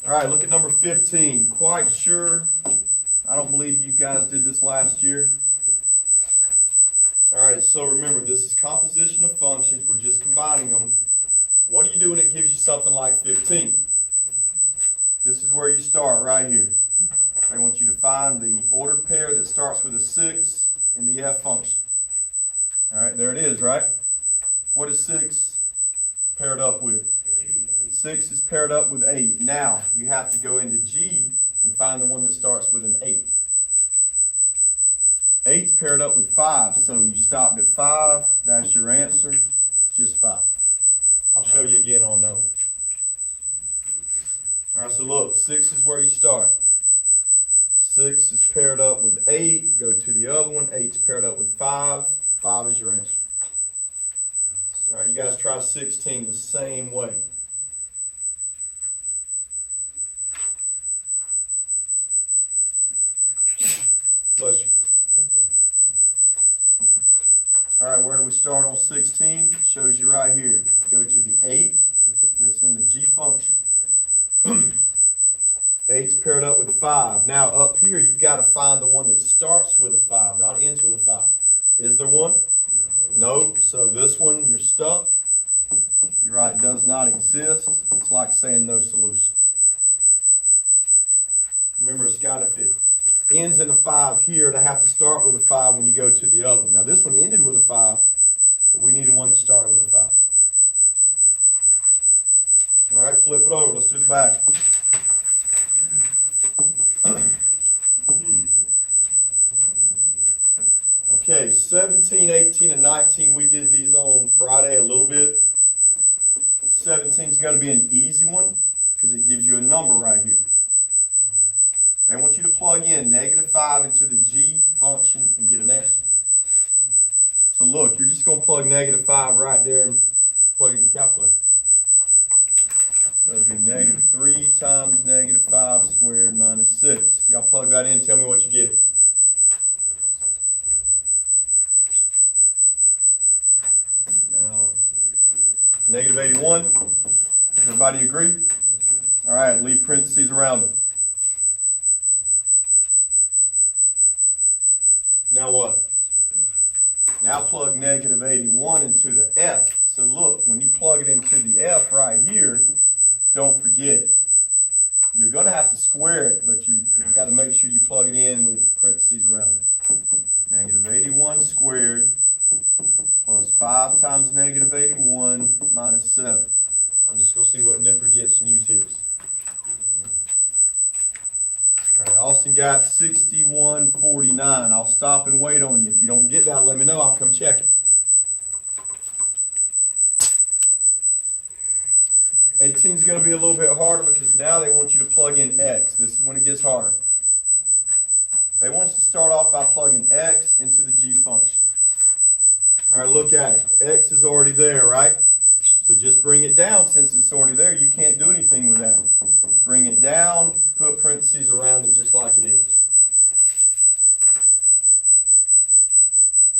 All right, look at number 15. Quite sure. I don't believe you guys did this last year. All right, so remember, this is composition of functions. We're just combining them. What do you do when it gives you something like 15? This is where you start right here. I want you to find the ordered pair that starts with a 6 in the f function. All right, there it is, right? What is 6 paired up with? 6 is paired up with 8. Now, you have to go into G and find the one that starts with an 8. 8's paired up with 5, so you stopped at 5. That's your answer. It's just 5. I'll show you again on that one. All right, so look, 6 is where you start. 6 is paired up with 8. Go to the other one. 8's paired up with 5. 5 is your answer. All right, you guys try 16 the same way. Bless you. All right, where do we start on 16? Shows you right here. Go to the 8. That's in the G function. 8's paired up with 5. Now up here, you've got to find the one that starts with a 5, not ends with a 5. Is there one? No. So this one, you're stuck. You're right, does not exist. It's like saying no solution. Remember, it's got, if it ends in a 5 here, to have to start with a 5 when you go to the other one. Now this one ended with a 5, but we needed one that started with a 5. All right, flip it over. Let's do the back. Okay, 17, 18, and 19, we did these on Friday a little bit. 17 is going to be an easy one because it gives you a number right here. They want you to plug in -5 into the G function and get an answer. So look, you're just going to plug -5 right there and plug it in your calculator. So it'll be -3 times -5 squared minus 6. Y'all plug that in, tell me what you get. Now, -81. Everybody agree? All right, leave parentheses around it. Now what? Now plug -81 into the F. So look, when you plug it into the F right here, don't forget, you're going to have to square it, but you got to make sure you plug it in with parentheses around it. -81 squared plus 5 times -81 minus 7. I'm just going to see what Nipper gets and use his. All right, Austin got 61.49. I'll stop and wait on you. If you don't get that, let me know. I'll come check it. 18 is going to be a little bit harder because now they want you to plug in x. This is when it gets harder. They want us to start off by plugging x into the G function. All right, look at it. X is already there, right? So just bring it down. Since it's already there, you can't do anything with that. Bring it down, put parentheses around it just like it is.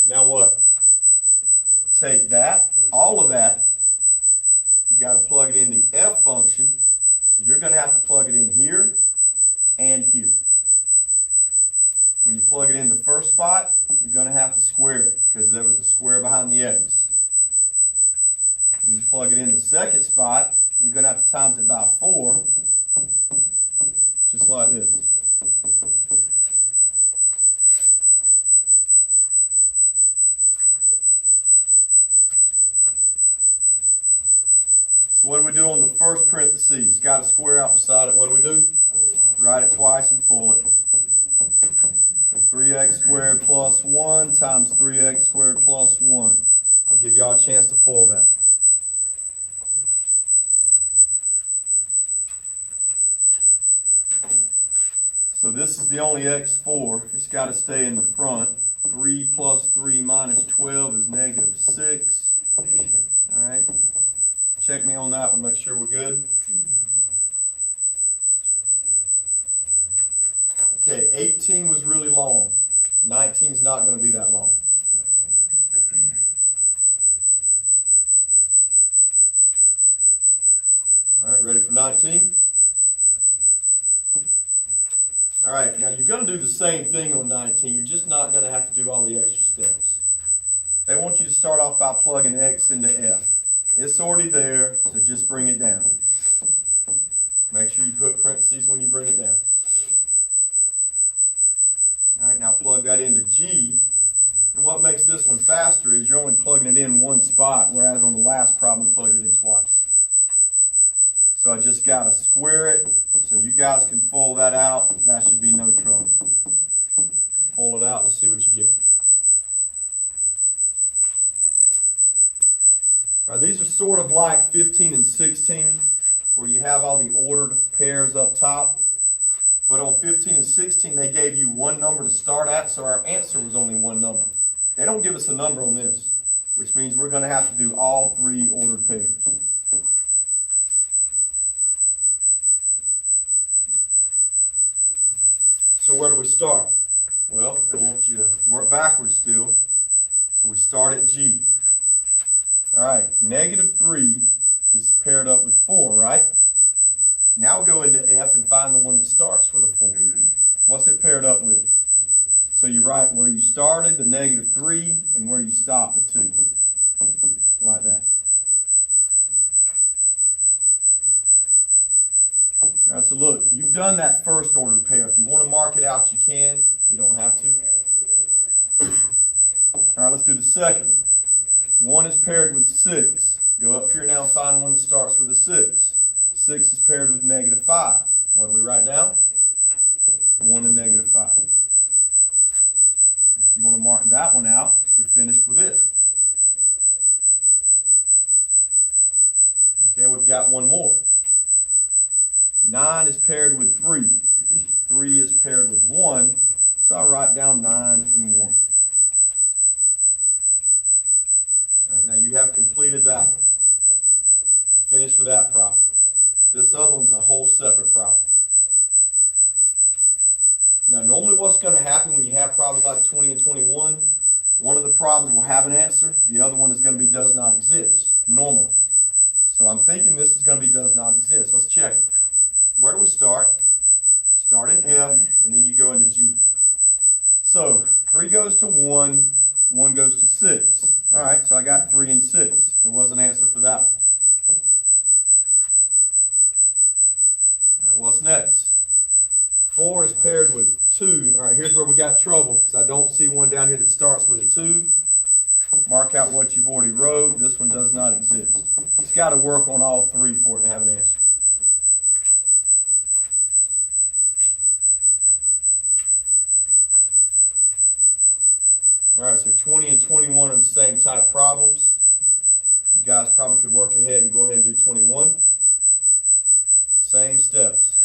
Now what? Take that, all of that, you've got to plug it in the F function. So you're going to have to plug it in here and here. When you plug it in the first spot, you're going to have to square it because there was a square behind the X. When you plug it in the second spot, you're going to have to times it by 4, just like this. So what do we do on the first parenthesis? It's got a square out beside it. What do we do? Write it twice and full it. 3x squared plus 1 times 3x squared plus 1. I'll give y'all a chance to full that. So this is the only x4. It's got to stay in the front. 3 plus 3 minus 12 is -6. All right. Check me on that one, make sure we're good. Okay, 18 was really long. 19 is not going to be that long. All right, ready for 19? All right, now you're going to do the same thing on 19. You're just not going to have to do all the extra steps. They want you to start off by plugging X into F. It's already there, so just bring it down. Make sure you put parentheses when you bring it down. All right, now plug that into G. And what makes this one faster is you're only plugging it in one spot, whereas on the last problem we plugged it in twice. So I just got to square it so you guys can full that out. That should be no trouble. Pull it out, let's see what you get. All right, these are sort of like 15 and 16, where you have all the ordered pairs up top. But on 15 and 16, they gave you one number to start at, so our answer was only one number. They don't give us a number on this, which means we're going to have to do all three ordered pairs. So where do we start? Well, they want you to work backwards still. So we start at G. All right, -3 is paired up with 4, right? Now go into F and find the one that starts with a 4. What's it paired up with? So you write where you started, the -3, and where you stopped, the 2. Like that. All right, so look, you've done that first ordered pair. If you want to mark it out, you can. You don't have to. All right, let's do the second one. 1 is paired with 6. Go up here now and find one that starts with a 6. 6 is paired with -5. What do we write down? 1 and -5. If you want to mark that one out, you're finished with it. Okay, we've got one more. 9 is paired with 3. 3 is paired with 1. So I write down 9 and 1. All right, now you have completed that one. Finished with that problem. This other one's a whole separate problem. Now, normally what's going to happen when you have problems like 20 and 21, one of the problems will have an answer. The other one is going to be does not exist, normally. So I'm thinking this is going to be does not exist. Let's check it. Where do we start? Start in F, and then you go into G. So 3 goes to 1, 1 goes to 6. All right, so I got 3 and 6. There was an answer for that one. All right, what's next? 4 is paired with 2. All right, here's where we got trouble because I don't see one down here that starts with a 2. Mark out what you've already wrote. This one does not exist. It's got to work on all 3 for it to have an answer. All right, so 20 and 21 are the same type problems. You guys probably could work ahead and go ahead and do 21. Same steps.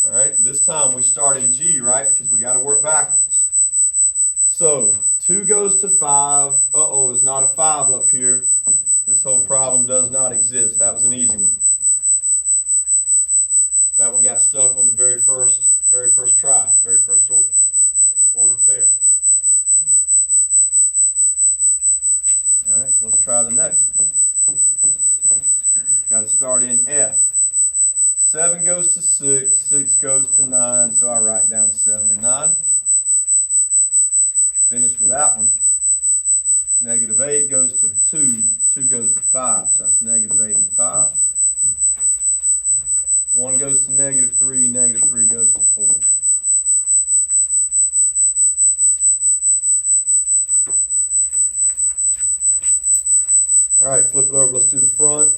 All right, this time we start in G, right? Because we got to work backwards. So 2 goes to 5. Uh-oh, there's not a 5 up here. This whole problem does not exist. That was an easy one. That one got stuck on the very first try, very first ordered pair. All right, so let's try the next one. Got to start in F. 7 goes to 6, 6 goes to 9, so I write down 7 and 9. Finish with that one. -8 goes to 2, 2 goes to 5, so that's -8 and 5. 1 goes to -3, -3 goes to 4. All right, flip it over, let's do the front.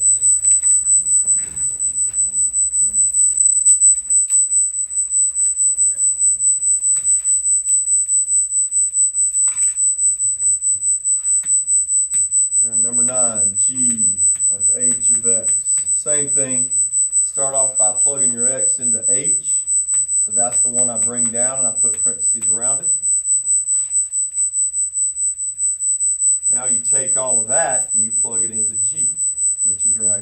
Number 9, G of H of X. Same thing. Start off by plugging your X into H. So that's the one I bring down and I put parentheses around it. Now you take all of that and you plug it into G, which is right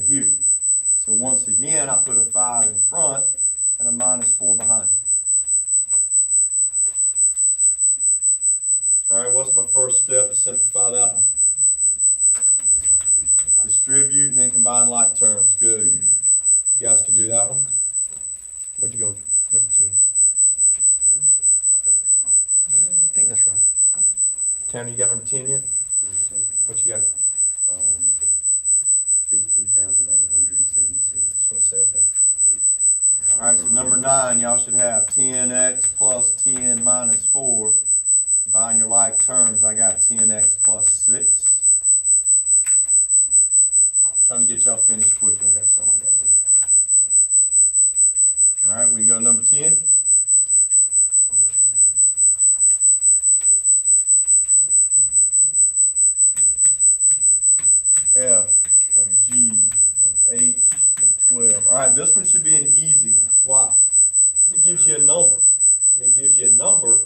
Tanner, you got number 10 yet? Yes, sir. What you got? 15,876. Just want to say it there. All right, so number 9, y'all should have 10x plus 10 minus 4. Combine your like terms, I got 10x plus 6. Trying to get y'all finished quickly. I got something I got to do. All right, we can go to number 10. F of G of H of 12. All right, this one should be an easy one. Why? Because it gives you a number. When it gives you a number,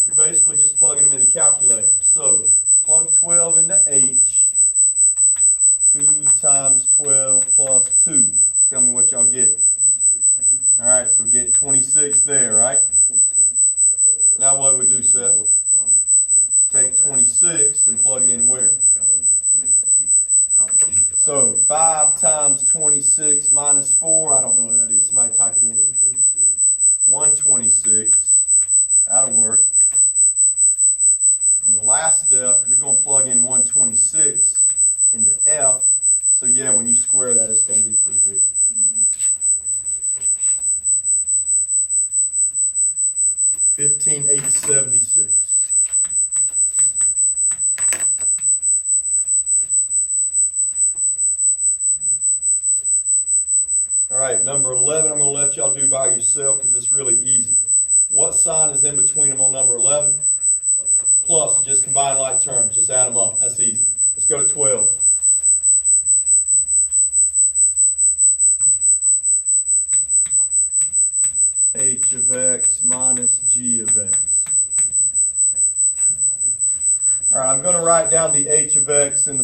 you're basically just plugging them in the calculator. So plug 12 into H. 2 times 12 plus 2. Tell me what y'all get. All right, so we get 26 there, right? Now what do we do, Seth? Take 26 and plug it in where? So 5 times 26 minus 4, I don't know what that is. Somebody type it in. 126. That'll work. And the last step, you're going to plug in 126 into F. So yeah, when you square that, it's going to be pretty big. $15,876. All right, number 11, I'm going to let y'all do by yourself because it's really easy. What sign is in between them on number 11? Plus, just combine like terms. Just add them up. That's easy. Let's go to 12. H of x minus g of x. All right, I'm going to write down the h of x in the